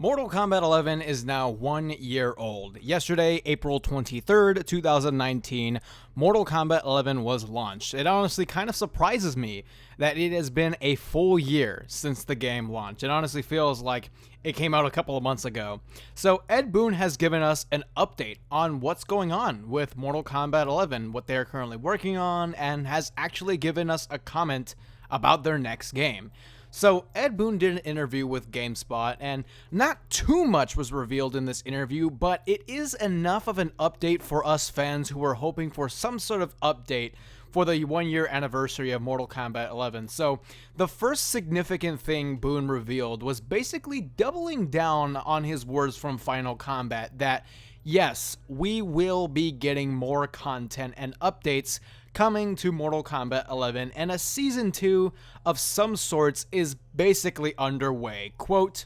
Mortal Kombat 11 is now 1 year old. Yesterday, April 23rd, 2019, Mortal Kombat 11 was launched. It honestly kind of surprises me that it has been a full year since the game launched. It honestly feels like it came out a couple of months ago. So Ed Boon has given us an update on what's going on with Mortal Kombat 11, what they're currently working on, and has actually given us a comment about their next game. So Ed Boon did an interview with GameSpot, and not too much was revealed in this interview, but it is enough of an update for us fans who were hoping for some sort of update for the 1 year anniversary of Mortal Kombat 11. So the first significant thing Boon revealed was basically doubling down on his words from Final Kombat that yes, we will be getting more content and updates coming to Mortal Kombat 11, and a Season 2 of some sorts is basically underway. Quote,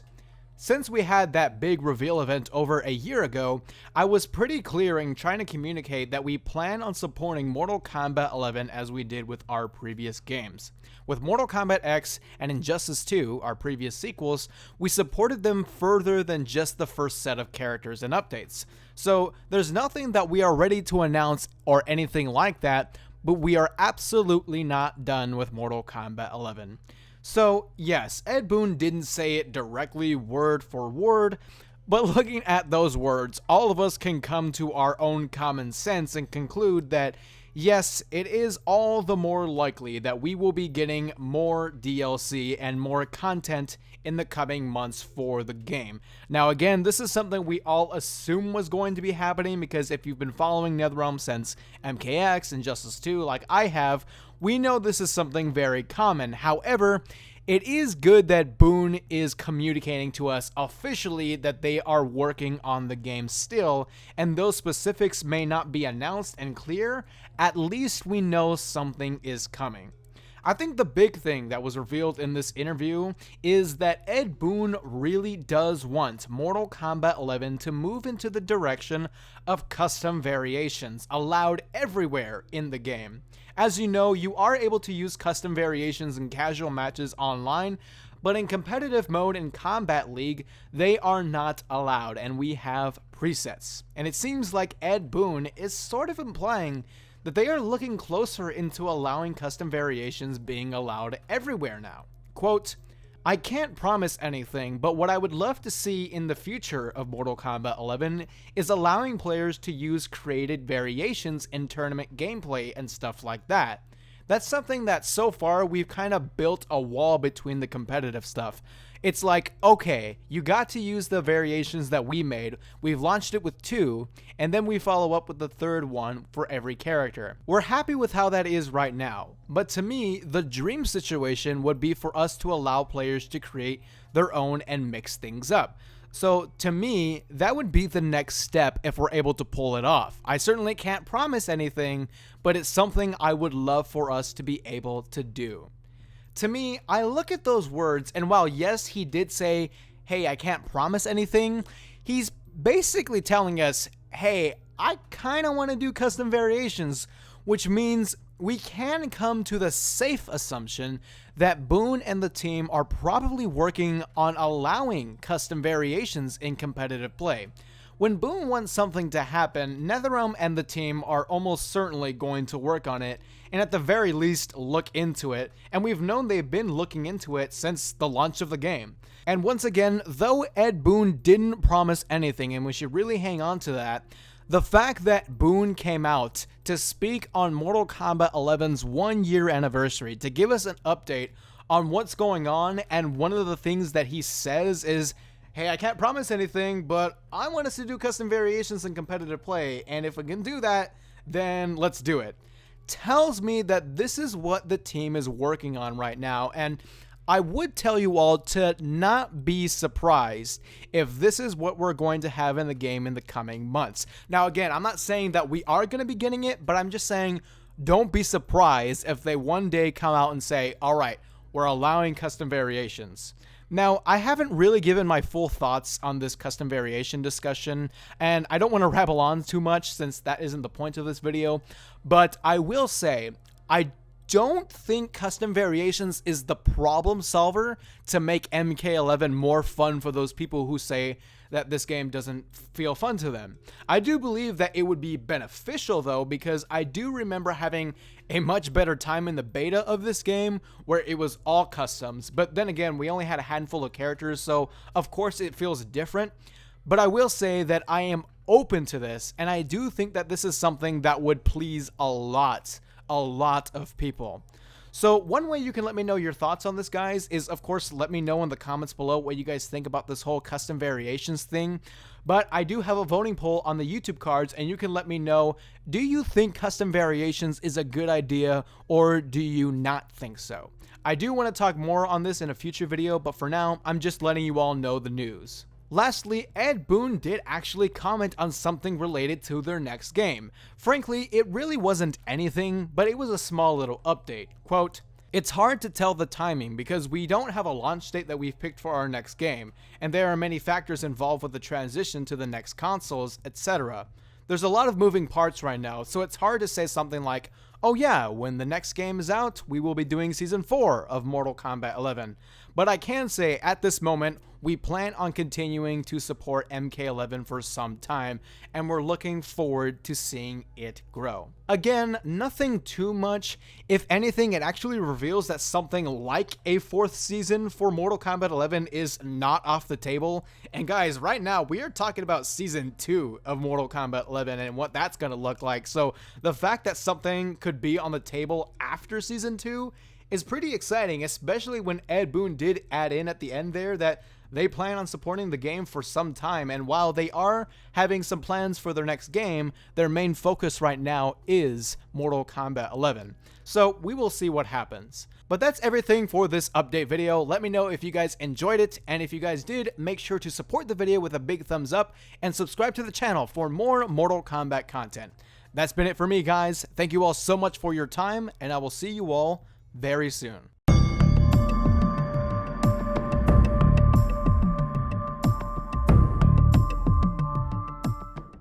"Since we had that big reveal event over a year ago, I was pretty clear in trying to communicate that we plan on supporting Mortal Kombat 11 as we did with our previous games. With Mortal Kombat X and Injustice 2, our previous sequels, we supported them further than just the first set of characters and updates. So there's nothing that we are ready to announce or anything like that, but we are absolutely not done with Mortal Kombat 11. So yes, Ed Boon didn't say it directly word for word, but looking at those words, all of us can come to our own common sense and conclude that yes, it is all the more likely that we will be getting more DLC and more content in the coming months for the game. Now again, this is something we all assume was going to be happening because if you've been following NetherRealm since MKX and Injustice 2 like I have, we know this is something very common. However, it is good that Boon is communicating to us officially that they are working on the game still, and those specifics may not be announced and clear, at least we know something is coming. I think the big thing that was revealed in this interview is that Ed Boon really does want Mortal Kombat 11 to move into the direction of custom variations allowed everywhere in the game. As you know, you are able to use custom variations in casual matches online, but in competitive mode in Combat League, they are not allowed, and we have presets. And it seems like Ed Boon is sort of implying that they are looking closer into allowing custom variations being allowed everywhere now. Quote, "I can't promise anything, but what I would love to see in the future of Mortal Kombat 11 is allowing players to use created variations in tournament gameplay and stuff like that. That's something that so far we've kind of built a wall between the competitive stuff. It's like, okay, you got to use the variations that we made, we've launched it with 2, and then we follow up with the third one for every character. We're happy with how that is right now, but to me, the dream situation would be for us to allow players to create their own and mix things up. So to me, that would be the next step if we're able to pull it off. I certainly can't promise anything, but it's something I would love for us to be able to do." To me, I look at those words, and while yes, he did say, hey, I can't promise anything, he's basically telling us, hey, I kind of want to do custom variations, which means we can come to the safe assumption that Boon and the team are probably working on allowing custom variations in competitive play. When Boon wants something to happen, NetherRealm and the team are almost certainly going to work on it, and at the very least look into it, and we've known they've been looking into it since the launch of the game. And once again, though Ed Boon didn't promise anything, and we should really hang on to that, the fact that Boon came out to speak on Mortal Kombat 11's 1 year anniversary to give us an update on what's going on, and one of the things that he says is, hey, I can't promise anything, but I want us to do custom variations in competitive play, and if we can do that, then let's do it. Tells me that this is what the team is working on right now, and I would tell you all to not be surprised if this is what we're going to have in the game in the coming months. Now again, I'm not saying that we are going to be getting it, but I'm just saying don't be surprised if they one day come out and say, alright, we're allowing custom variations. Now, I haven't really given my full thoughts on this custom variation discussion, and I don't want to rabble on too much since that isn't the point of this video, but I will say, I don't think custom variations is the problem solver to make MK11 more fun for those people who say that this game doesn't feel fun to them. I do believe that it would be beneficial though, because I do remember having a much better time in the beta of this game where it was all customs, but then again, we only had a handful of characters, so of course it feels different. But I will say that I am open to this, and I do think that this is something that would please a lot of people. So one way you can let me know your thoughts on this, guys, is of course let me know in the comments below what you guys think about this whole custom variations thing. But I do have a voting poll on the YouTube cards, and you can let me know, do you think custom variations is a good idea, or do you not think so? I do want to talk more on this in a future video, but for now, I'm just letting you all know the news. Lastly, Ed Boon did actually comment on something related to their next game. Frankly, it really wasn't anything, but it was a small little update. Quote, "It's hard to tell the timing because we don't have a launch date that we've picked for our next game, and there are many factors involved with the transition to the next consoles, etc. There's a lot of moving parts right now, so it's hard to say something like, oh yeah, when the next game is out, we will be doing Season 4 of Mortal Kombat 11. But I can say, at this moment, we plan on continuing to support MK11 for some time, and we're looking forward to seeing it grow." Again, nothing too much. If anything, it actually reveals that something like a 4th season for Mortal Kombat 11 is not off the table. And guys, right now, we are talking about Season 2 of Mortal Kombat 11 and what that's going to look like. So the fact that something could be on the table after Season 2 is pretty exciting, especially when Ed Boon did add in at the end there that they plan on supporting the game for some time, and while they are having some plans for their next game, their main focus right now is Mortal Kombat 11. So we will see what happens. But that's everything for this update video. Let me know if you guys enjoyed it, and if you guys did, make sure to support the video with a big thumbs up and subscribe to the channel for more Mortal Kombat content. That's been it for me, guys. Thank you all so much for your time, and I will see you all very soon.